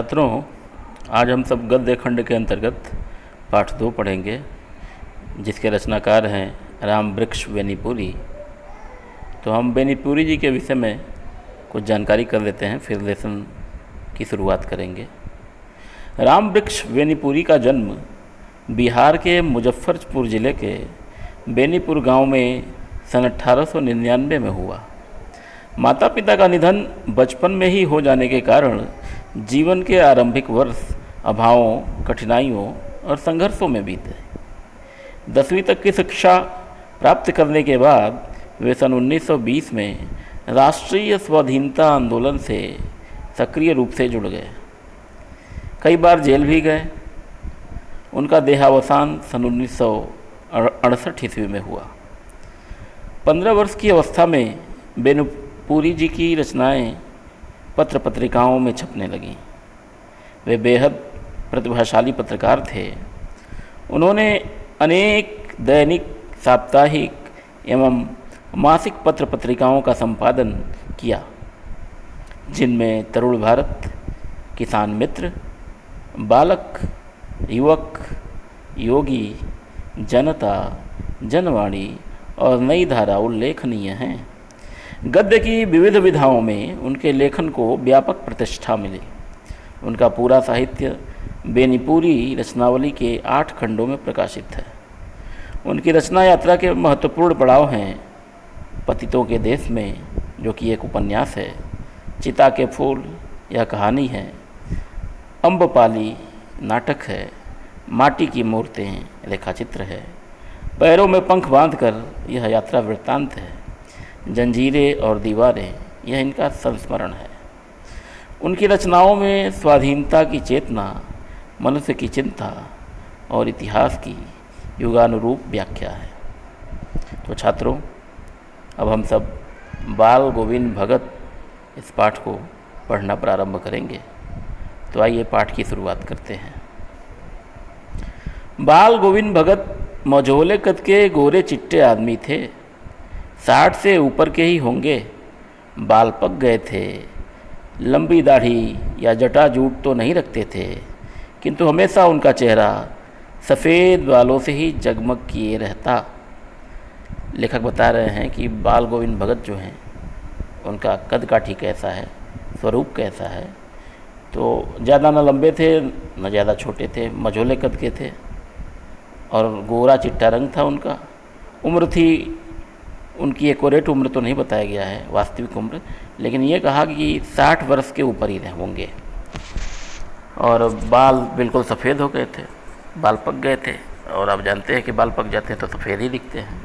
छात्रों, आज हम सब गद्य खंड के अंतर्गत पाठ 2 पढ़ेंगे, जिसके रचनाकार हैं राम वृक्ष बेनीपुरी। तो हम बेनीपुरी जी के विषय में कुछ जानकारी कर लेते हैं, फिर लेसन की शुरुआत करेंगे। राम वृक्ष बेनीपुरी का जन्म बिहार के मुजफ्फरपुर ज़िले के बेनीपुर गांव में सन 1899 में हुआ। माता पिता का निधन बचपन में ही हो जाने के कारण जीवन के आरंभिक वर्ष अभावों, कठिनाइयों और संघर्षों में बीते। 10वीं तक की शिक्षा प्राप्त करने के बाद वे सन 1920 में राष्ट्रीय स्वाधीनता आंदोलन से सक्रिय रूप से जुड़ गए। कई बार जेल भी गए। उनका देहावसान सन 1968 ईस्वी में हुआ। 15 वर्ष की अवस्था में बेनीपुरी जी की रचनाएं पत्र पत्रिकाओं में छपने लगीं। वे बेहद प्रतिभाशाली पत्रकार थे। उन्होंने अनेक दैनिक, साप्ताहिक एवं मासिक पत्र पत्रिकाओं का संपादन किया, जिनमें तरुण भारत, किसान मित्र, बालक, युवक, योगी, जनता, जनवाणी और नई धारा उल्लेखनीय हैं। गद्य की विविध विधाओं में उनके लेखन को व्यापक प्रतिष्ठा मिली। उनका पूरा साहित्य बेनीपुरी रचनावली के 8 खंडों में प्रकाशित है। उनकी रचना यात्रा के महत्वपूर्ण पड़ाव हैं पतितों के देश में, जो कि एक उपन्यास है, चिता के फूल यह कहानी है, अम्बपाली नाटक है, माटी की मूर्तें रेखाचित्र है, पैरों में पंख बांधकर यह यात्रा वृत्तांत है, जंजीरें और दीवारें यह इनका संस्मरण है। उनकी रचनाओं में स्वाधीनता की चेतना, मनुष्य की चिंता और इतिहास की युगानुरूप व्याख्या है। तो छात्रों, अब हम सब बाल गोविंद भगत इस पाठ को पढ़ना प्रारंभ करेंगे। तो आइए पाठ की शुरुआत करते हैं। बाल गोविंद भगत मझोले कद के गोरे चिट्टे आदमी थे। 60 से ऊपर के ही होंगे। बाल पक गए थे। लंबी दाढ़ी या जटाजूट तो नहीं रखते थे, किंतु हमेशा उनका चेहरा सफ़ेद बालों से ही जगमग किए रहता। लेखक बता रहे हैं कि बाल गोविंद भगत जो हैं, उनका कद काठी कैसा है, स्वरूप कैसा है। तो ज़्यादा न लंबे थे न ज़्यादा छोटे थे, मझोले कद के थे और गोरा चिट्टा रंग था उनका। उम्र थी उनकी, एक्यूरेट उम्र तो नहीं बताया गया है, वास्तविक उम्र, लेकिन ये कहा कि 60 वर्ष के ऊपर ही होंगे। और बाल बिल्कुल सफ़ेद हो गए थे, बाल पक गए थे, और आप जानते हैं कि बाल पक जाते हैं तो सफ़ेद ही दिखते हैं।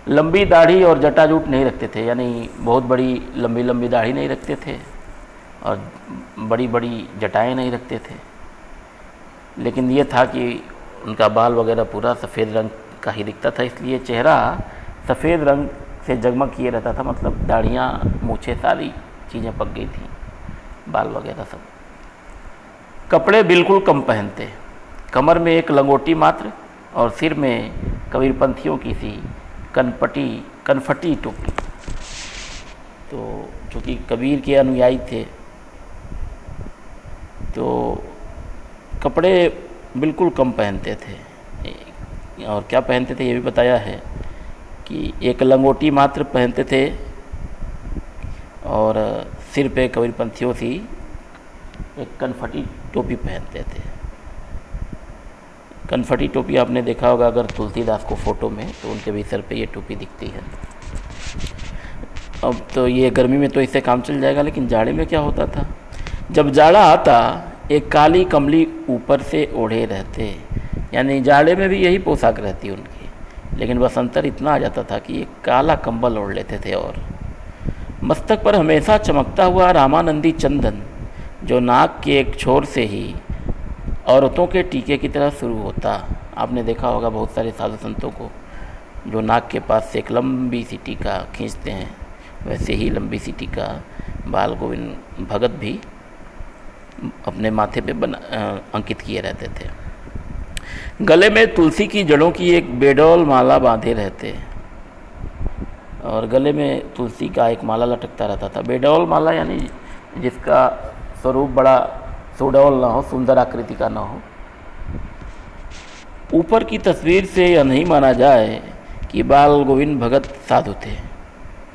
लंबी दाढ़ी और जटाजूट नहीं रखते थे, यानी बहुत बड़ी लंबी लंबी दाढ़ी नहीं रखते थे और बड़ी बड़ी जटाएं नहीं रखते थे। लेकिन ये था कि उनका बाल वगैरह पूरा सफ़ेद रंग का ही दिखता था, इसलिए चेहरा सफ़ेद रंग से जगमग किए रहता था। मतलब दाढ़ियाँ, मूछें, सारी चीज़ें पक गई थी, बाल वगैरह सब। कपड़े बिल्कुल कम पहनते, कमर में एक लंगोटी मात्र और सिर में कबीरपंथियों की सी कनफटी टोपी। तो चूँकि कबीर के अनुयायी थे, तो कपड़े बिल्कुल कम पहनते थे। और क्या पहनते थे ये भी बताया है कि एक लंगोटी मात्र पहनते थे और सिर पे कबीरपंथियों सी एक कनफटी टोपी पहनते थे। कनफटी टोपी आपने देखा होगा अगर तुलसीदास को फ़ोटो में, तो उनके भी सर पे ये टोपी दिखती है। अब तो ये गर्मी में तो इससे काम चल जाएगा, लेकिन जाड़े में क्या होता था, जब जाड़ा आता एक काली कमली ऊपर से ओढ़े रहते, यानी जाड़े में भी यही पोशाक रहती उनकी, लेकिन बसंतर इतना आ जाता था कि एक काला कंबल ओढ़ लेते थे। और मस्तक पर हमेशा चमकता हुआ रामानंदी चंदन, जो नाक के एक छोर से ही औरतों के टीके की तरह शुरू होता। आपने देखा होगा बहुत सारे साधु संतों को, जो नाक के पास से एक लंबी सी टीका खींचते हैं, वैसे ही लंबी सी टीका बाल गोविंद भगत भी अपने माथे पे अंकित किए रहते थे। गले में तुलसी की जड़ों की एक बेडौल माला बांधे रहते और गले में तुलसी का एक माला लटकता रहता था। बेडौल माला यानी जिसका स्वरूप बड़ा सुडौल ना हो, सुंदर आकृति का ना हो। ऊपर की तस्वीर से यह नहीं माना जाए कि बाल गोविंद भगत साधु थे,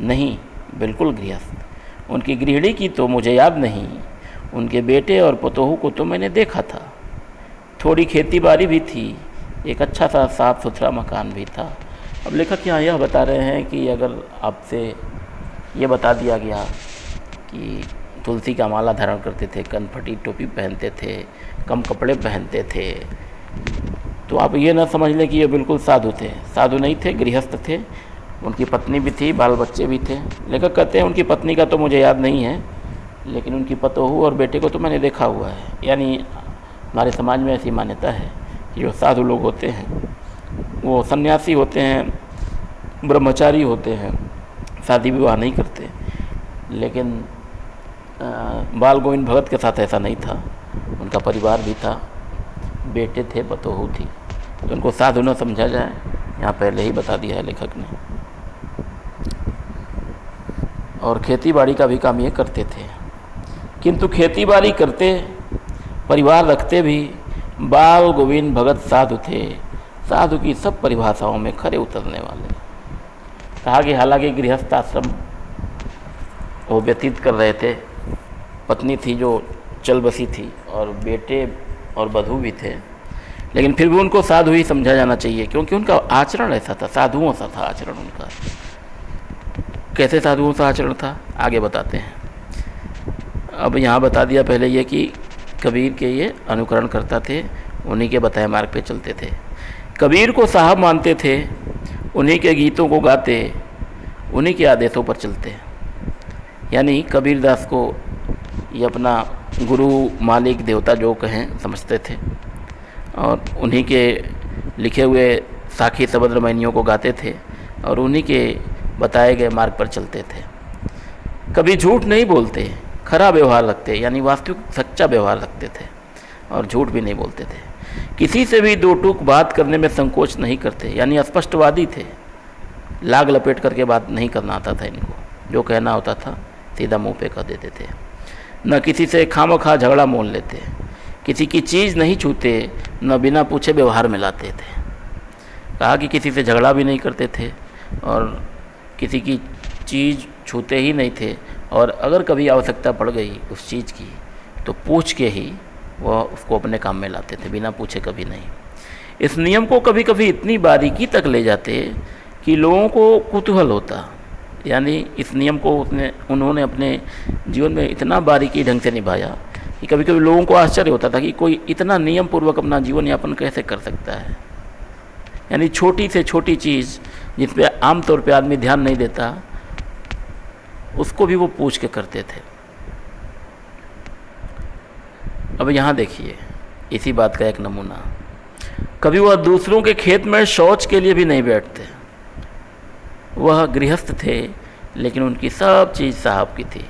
नहीं, बिल्कुल गृहस्थ। उनकी गृहिणी की तो मुझे याद नहीं, उनके बेटे और पतोहू को तो मैंने देखा था। थोड़ी खेती बाड़ी भी थी, एक अच्छा सा साफ़ सुथरा मकान भी था। अब लेखक यहाँ यह बता रहे हैं कि अगर आपसे ये बता दिया गया कि तुलसी का माला धारण करते थे, कनफटी टोपी पहनते थे, कम कपड़े पहनते थे, तो आप ये ना समझ लें कि ये बिल्कुल साधु थे। साधु नहीं थे, गृहस्थ थे। उनकी पत्नी भी थी, बाल बच्चे भी थे। लेखक कहते हैं उनकी पत्नी का तो मुझे याद नहीं है, लेकिन उनकी पतोहू और बेटे को तो मैंने देखा हुआ है। यानी हमारे समाज में ऐसी मान्यता है कि जो साधु लोग होते हैं वो सन्यासी होते हैं, ब्रह्मचारी होते हैं, शादी विवाह नहीं करते। लेकिन बाल गोविंद भगत के साथ ऐसा नहीं था। उनका परिवार भी था, बेटे थे, पतोहू थी, तो उनको साधु न समझा जाए, यहाँ पहले ही बता दिया है लेखक ने। और खेती बाड़ी का भी काम ये करते थे, किंतु खेती बाड़ी करते, परिवार रखते भी बाल गोविंद भगत साधु थे। साधु की सब परिभाषाओं में खरे उतरने वाले। कहा कि हालांकि गृहस्थ आश्रम वो व्यतीत कर रहे थे, पत्नी थी जो चल बसी थी और बेटे और बधू भी थे, लेकिन फिर भी उनको साधु ही समझा जाना चाहिए, क्योंकि उनका आचरण ऐसा था, साधुओं सा था आचरण उनका। कैसे साधुओं सा आचरण था, आगे बताते हैं। अब यहाँ बता दिया पहले ये कि कबीर के ये अनुकरण करता थे, उन्हीं के बताए मार्ग पे चलते थे। कबीर को साहब मानते थे, उन्हीं के गीतों को गाते, उन्हीं के आदेशों पर चलते। यानी कबीरदास को ये अपना गुरु, मालिक, देवता जो कहें समझते थे, और उन्हीं के लिखे हुए साखी शबद रामायणियों को गाते थे और उन्हीं के बताए गए मार्ग पर चलते थे। कभी झूठ नहीं बोलते, खरा व्यवहार रखते, यानी वास्तविक सच्चा व्यवहार रखते थे और झूठ भी नहीं बोलते थे। किसी से भी दो टूक बात करने में संकोच नहीं करते, यानी स्पष्टवादी थे। लाग लपेट करके बात नहीं करना आता था इनको, जो कहना होता था सीधा मुंह पे कह देते थे। न किसी से खामखा झगड़ा मोल लेते, किसी की चीज़ नहीं छूते, न बिना पूछे व्यवहार में लाते थे। कहा कि किसी से झगड़ा भी नहीं करते थे और किसी की चीज़ छूते ही नहीं थे, और अगर कभी आवश्यकता पड़ गई उस चीज़ की तो पूछ के ही वह उसको अपने काम में लाते थे, बिना पूछे कभी नहीं। इस नियम को कभी कभी इतनी बारीकी तक ले जाते कि लोगों को कुतूहल होता। यानी इस नियम को उन्होंने अपने जीवन में इतना बारीकी ढंग से निभाया कि कभी कभी लोगों को आश्चर्य होता था कि कोई इतना नियम पूर्वक अपना जीवन यापन कैसे कर सकता है। यानी छोटी से छोटी चीज़ जिस पे आमतौर पे आदमी ध्यान नहीं देता, उसको भी वो पूछ के करते थे। अब यहाँ देखिए इसी बात का एक नमूना, कभी वह दूसरों के खेत में शौच के लिए भी नहीं बैठते। वह गृहस्थ थे, लेकिन उनकी सब चीज़ साहब की थी।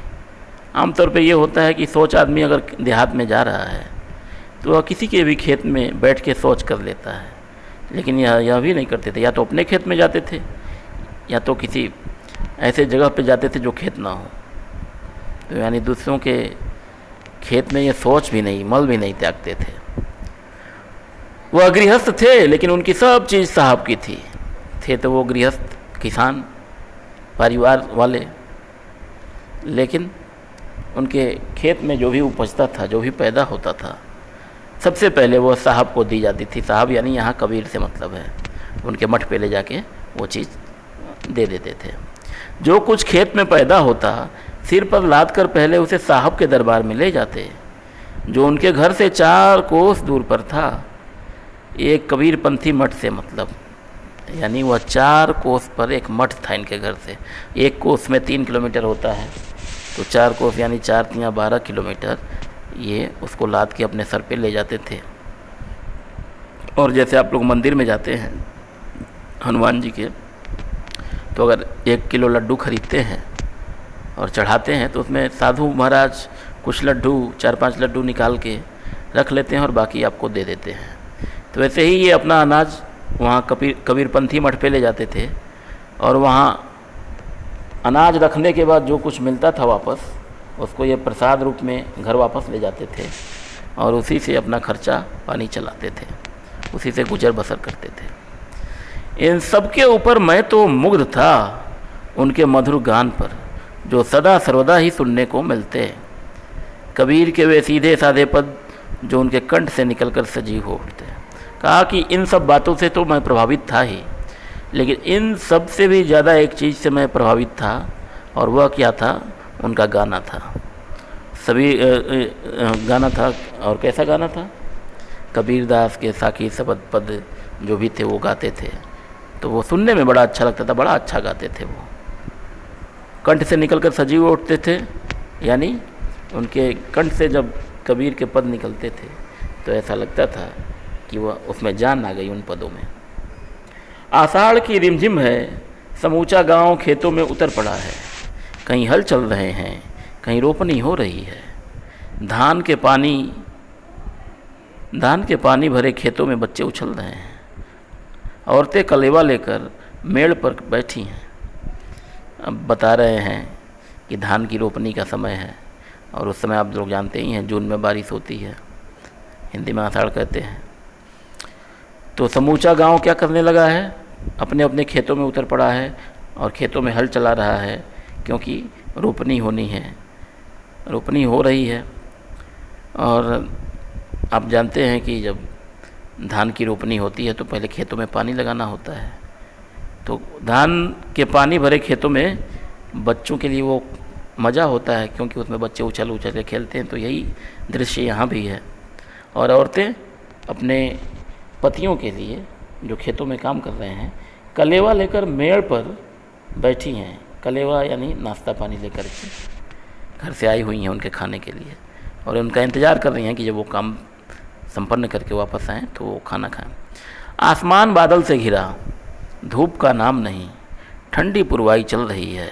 आमतौर पे ये होता है कि शौच आदमी अगर देहात में जा रहा है तो वह किसी के भी खेत में बैठ के शौच कर लेता है, लेकिन यह भी नहीं करते थे। या तो अपने खेत में जाते थे, या तो किसी ऐसे जगह पे जाते थे जो खेत ना हो। तो यानी दूसरों के खेत में ये शौच भी नहीं, मल भी नहीं त्यागते थे। वह गृहस्थ थे, लेकिन उनकी सब चीज़ साहब की थी। थे तो वो गृहस्थ, किसान, परिवार वाले, लेकिन उनके खेत में जो भी उपजता था, जो भी पैदा होता था, सबसे पहले वो साहब को दी जाती थी। साहब यानी यहाँ कबीर से मतलब है, उनके मठ पे ले जाके वो चीज़ दे देते थे। जो कुछ खेत में पैदा होता, सिर पर लाद कर पहले उसे साहब के दरबार में ले जाते, जो उनके घर से 4 कोस दूर पर था। एक कबीरपंथी मठ से मतलब, यानी वह 4 कोस पर एक मठ था इनके घर से। एक कोस में 3 किलोमीटर होता है, तो 4 कोस यानी 4 तियां 12 किलोमीटर, ये उसको लाद के अपने सर पे ले जाते थे। और जैसे आप लोग मंदिर में जाते हैं हनुमान जी के, तो अगर 1 किलो लड्डू खरीदते हैं और चढ़ाते हैं, तो उसमें साधु महाराज कुछ लड्डू, 4-5 लड्डू निकाल के रख लेते हैं और बाकी आपको दे देते हैं। तो वैसे ही ये अपना अनाज वहाँ कबीरपंथी मठ पे ले जाते थे, और वहाँ अनाज रखने के बाद जो कुछ मिलता था वापस, उसको ये प्रसाद रूप में घर वापस ले जाते थे। और उसी से अपना खर्चा पानी चलाते थे, उसी से गुजर बसर करते थे। इन सब के ऊपर मैं तो मुग्ध था उनके मधुर गान पर, जो सदा सर्वदा ही सुनने को मिलते। कबीर के वे सीधे साधे पद जो उनके कंठ से निकलकर सजीव हो उठते। कहा कि इन सब बातों से तो मैं प्रभावित था ही, लेकिन इन सब से भी ज़्यादा एक चीज़ से मैं प्रभावित था, और वह क्या था? उनका गाना था। सभी गाना था, और कैसा गाना था? कबीरदास के साखी शबद पद जो भी थे वो गाते थे, तो वो सुनने में बड़ा अच्छा लगता था, बड़ा अच्छा गाते थे। वो कंठ से निकलकर सजीव उठते थे, यानी उनके कंठ से जब कबीर के पद निकलते थे तो ऐसा लगता था कि वह उसमें जान आ गई उन पदों में। आषाढ़ की रिमझिम है, समूचा गांव खेतों में उतर पड़ा है। कहीं हल चल रहे हैं, कहीं रोपनी हो रही है। धान के पानी भरे खेतों में बच्चे उछल रहे हैं। औरतें कलेवा लेकर मेड़ पर बैठी हैं। अब बता रहे हैं कि धान की रोपनी का समय है, और उस समय आप लोग जानते ही हैं जून में बारिश होती है, हिंदी में आषाढ़ कहते हैं। तो समूचा गांव क्या करने लगा है? अपने अपने खेतों में उतर पड़ा है और खेतों में हल चला रहा है, क्योंकि रोपनी होनी है, रोपनी हो रही है। और आप जानते हैं कि जब धान की रोपनी होती है तो पहले खेतों में पानी लगाना होता है। तो धान के पानी भरे खेतों में बच्चों के लिए वो मज़ा होता है, क्योंकि उसमें बच्चे उछल उछल के खेलते हैं। तो यही दृश्य यहाँ भी है। और औरतें अपने पतियों के लिए जो खेतों में काम कर रहे हैं, कलेवा लेकर मेड़ पर बैठी हैं। कलेवा यानी नाश्ता पानी लेकर के घर से आई हुई हैं उनके खाने के लिए, और उनका इंतज़ार कर रही हैं कि जब वो काम संपन्न करके वापस आएँ तो वो खाना खाएं। आसमान बादल से घिरा, धूप का नाम नहीं, ठंडी पुरवाई चल रही है।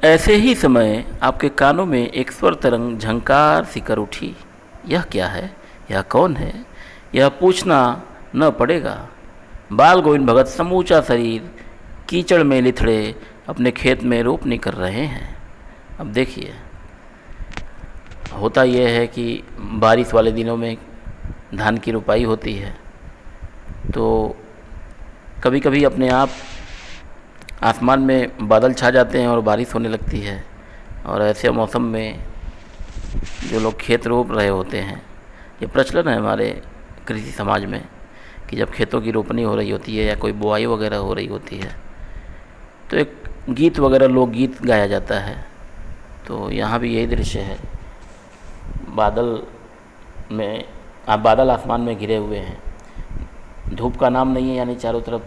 ऐसे ही समय आपके कानों में एक स्वर तरंग झंकार सी कर उठी। यह क्या है? यह कौन है? यह पूछना न पड़ेगा। बाल गोविंद भगत समूचा शरीर कीचड़ में लिथड़े अपने खेत में रोपनी कर रहे हैं। अब देखिए, होता यह है कि बारिश वाले दिनों में धान की रोपाई होती है, तो कभी कभी अपने आप आसमान में बादल छा जाते हैं और बारिश होने लगती है। और ऐसे मौसम में जो लोग खेत रोप रहे होते हैं, ये प्रचलन है हमारे कृषि समाज में कि जब खेतों की रोपनी हो रही होती है या कोई बुआई वगैरह हो रही होती है तो एक गीत वगैरह लोकगीत गाया जाता है। तो यहाँ भी यही दृश्य है। बादल आसमान में घिरे हुए हैं, धूप का नाम नहीं है, यानी चारों तरफ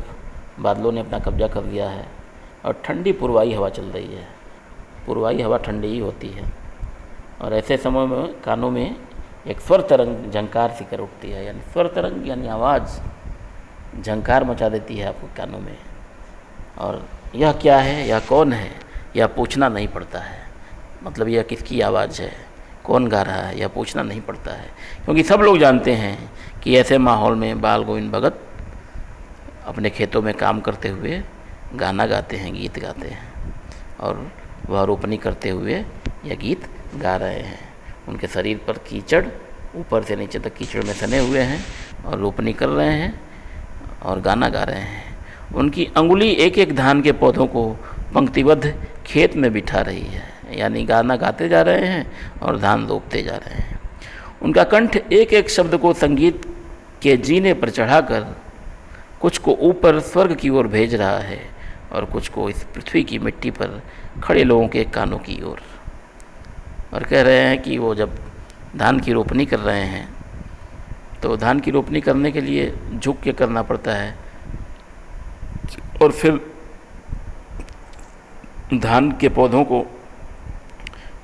बादलों ने अपना कब्जा कर लिया है, और ठंडी पुरवाई हवा चल रही है। पुरवाई हवा ठंडी ही होती है, और ऐसे समय में कानों में एक स्वर तरंग झंकार सी कर उठती है। यानी स्वर तरंग यानी आवाज़ झंकार मचा देती है आपके कानों में। और यह क्या है, यह कौन है, यह पूछना नहीं पड़ता है। मतलब यह किसकी आवाज़ है, कौन गा रहा है, यह पूछना नहीं पड़ता है, क्योंकि सब लोग जानते हैं कि ऐसे माहौल में बाल गोविंद भगत अपने खेतों में काम करते हुए गाना गाते हैं, गीत गाते हैं, और वह रोपनी करते हुए यह गीत गा रहे हैं। उनके शरीर पर कीचड़ ऊपर से नीचे तक कीचड़ में सने हुए हैं और रोपनी कर रहे हैं और गाना गा रहे हैं। उनकी अंगुली एक एक धान के पौधों को पंक्तिबद्ध खेत में बिठा रही है, यानी गाना गाते जा रहे हैं और धान रोपते जा रहे हैं। उनका कंठ एक एक शब्द को संगीत के जीने पर चढ़ाकर कुछ को ऊपर स्वर्ग की ओर भेज रहा है और कुछ को इस पृथ्वी की मिट्टी पर खड़े लोगों के कानों की ओर। और कह रहे हैं कि वो जब धान की रोपनी कर रहे हैं तो धान की रोपनी करने के लिए झुक के करना पड़ता है, और फिर धान के पौधों को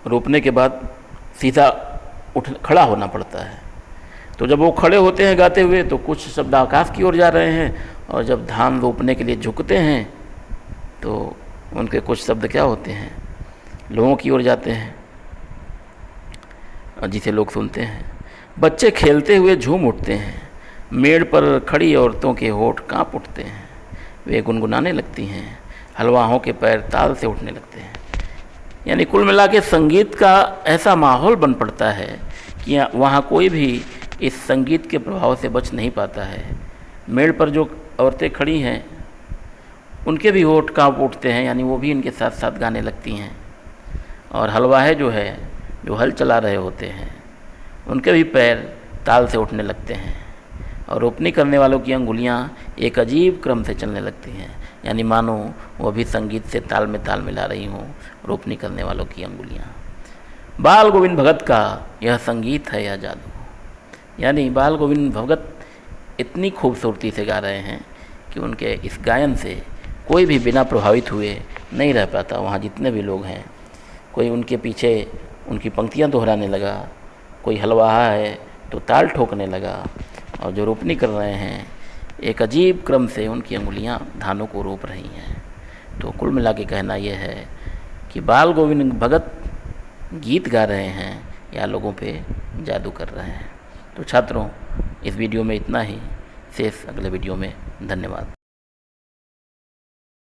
रोपने के बाद सीधा खड़ा होना पड़ता है। तो जब वो खड़े होते हैं गाते हुए तो कुछ शब्द आकाश की ओर जा रहे हैं, और जब धान रोपने के लिए झुकते हैं तो उनके कुछ शब्द क्या होते हैं, लोगों की ओर जाते हैं, और जिसे लोग सुनते हैं। बच्चे खेलते हुए झूम उठते हैं, मेड़ पर खड़ी औरतों के होठ कांप उठते हैं, वे गुनगुनाने लगती हैं, हलवाहों के पैर ताल से उठने लगते हैं। यानी कुल मिला के संगीत का ऐसा माहौल बन पड़ता है कि वहाँ कोई भी इस संगीत के प्रभाव से बच नहीं पाता है। मेड़ पर जो औरतें खड़ी हैं उनके भी होठ काँप उठते हैं, यानी वो भी इनके साथ साथ गाने लगती हैं। और हलवाहे जो है, जो हल चला रहे होते हैं, उनके भी पैर ताल से उठने लगते हैं और रोपनी करने वालों की अंगुलियां एक अजीब क्रम से चलने लगती हैं, यानी मानो वो भी संगीत से ताल में ताल मिला रही हों रोपनी करने वालों की अंगुलियां। बाल गोविंद भगत का यह संगीत है, यह जादू। यानी बाल गोविंद भगत इतनी खूबसूरती से गा रहे हैं कि उनके इस गायन से कोई भी बिना प्रभावित हुए नहीं रह पाता। वहाँ जितने भी लोग हैं, कोई उनके पीछे उनकी पंक्तियाँ दोहराने लगा, कोई हलवाहा है तो ताल ठोकने लगा, और जो रोपनी कर रहे हैं एक अजीब क्रम से उनकी अंगुलियां धानों को रोप रही हैं। तो कुल मिला के कहना यह है कि बाल गोविंद भगत गीत गा रहे हैं या लोगों पे जादू कर रहे हैं। तो छात्रों, इस वीडियो में इतना ही, शेष अगले वीडियो में। धन्यवाद।